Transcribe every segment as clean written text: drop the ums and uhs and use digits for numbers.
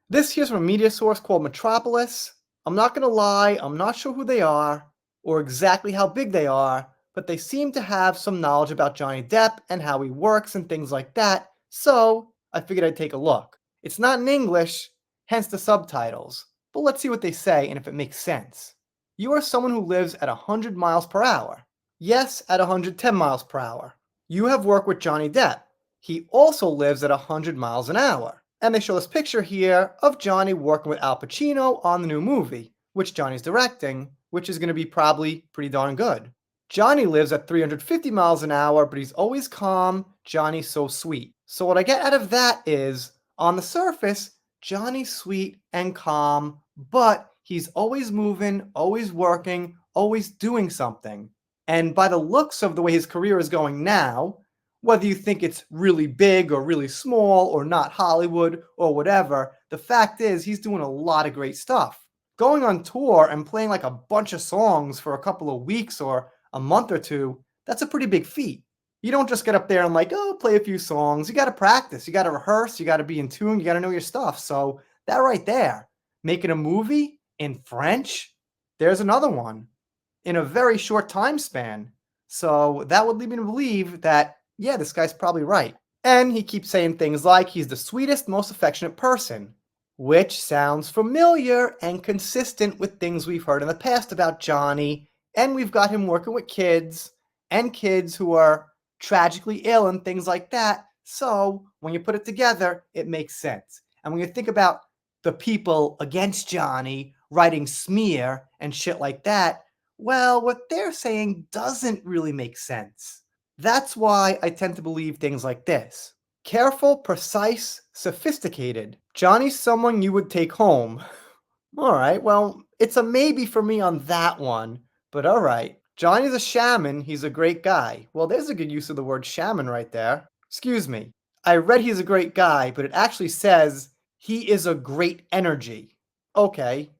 This here's from a media source called Metropolis. I'm not gonna lie, I'm not sure who they are or exactly how big they are, but they seem to have some knowledge about Johnny Depp and how he works and things like that, so I figured I'd take a look. It's not in English, hence the subtitles, but let's see what they say and if it makes sense. You are someone who lives at 100 miles per hour. Yes, at 110 miles per hour. You have worked with Johnny Depp. He also lives at 100 miles an hour. And they show this picture here of Johnny working with Al Pacino on the new movie, which Johnny's directing, which is going to be probably pretty darn good. Johnny lives at 350 miles an hour, but he's always calm. Johnny's so sweet. So what I get out of that is, on the surface, Johnny's sweet and calm, but he's always moving, always working, always doing something. And by the looks of the way his career is going now, whether you think it's really big or really small or not Hollywood or whatever, the fact is he's doing a lot of great stuff. Going on tour and playing like a bunch of songs for a couple of weeks or a month or two, that's a pretty big feat. You don't just get up there and like, oh, play a few songs. You got to practice, you got to rehearse, you got to be in tune, you got to know your stuff. So that right there, making a movie in French, there's another one in a very short time span. So that would lead me to believe that, yeah, this guy's probably right. And he keeps saying things like he's the sweetest, most affectionate person, which sounds familiar and consistent with things we've heard in the past about Johnny. And we've got him working with kids and kids who are tragically ill and things like that. So when you put it together, it makes sense. And when you think about the people against Johnny writing smear and shit like that, well, what they're saying doesn't really make sense. That's why I tend to believe things like this. Careful, precise, sophisticated. Johnny's someone you would take home. Alright, well, it's a maybe for me on that one, but alright. Johnny's a shaman, he's a great guy. Well, there's a good use of the word shaman right there. Excuse me. I read he's a great guy, but it actually says he is a great energy. Okay,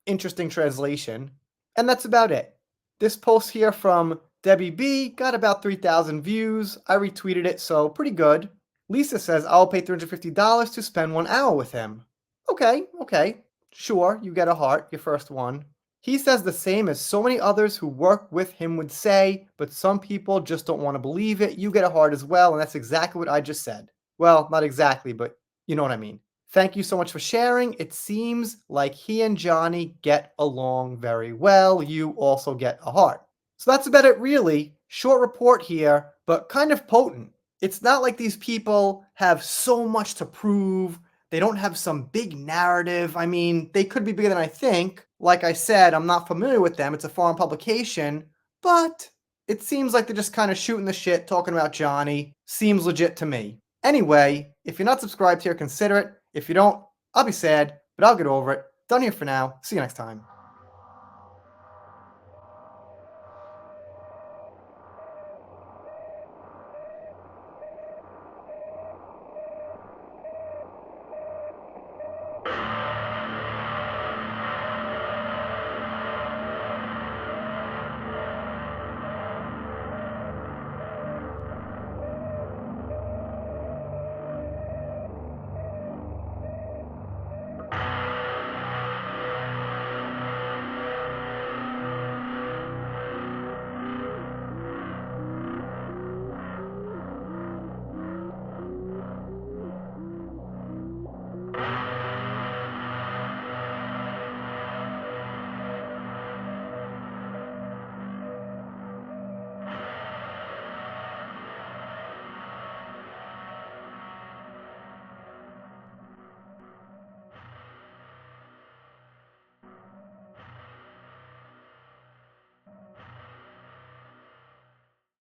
interesting translation. And that's about it. This post here from Debbie B got about 3,000 views. I retweeted it, so pretty good. Lisa says, I'll pay $350 to spend 1 hour with him. Okay. Sure, you get a heart, your first one. He says the same as so many others who work with him would say, but some people just don't want to believe it. You get a heart as well, and that's exactly what I just said. Well, not exactly, but you know what I mean. Thank you so much for sharing. It seems like he and Johnny get along very well. You also get a heart. So that's about it really. Short report here, but kind of potent. It's not like these people have so much to prove. They don't have some big narrative. I mean, they could be bigger than I think. Like I said, I'm not familiar with them. It's a foreign publication, but it seems like they're just kind of shooting the shit, talking about Johnny. Seems legit to me. Anyway, if you're not subscribed here, consider it. If you don't, I'll be sad, but I'll get over it. Done here for now. See you next time.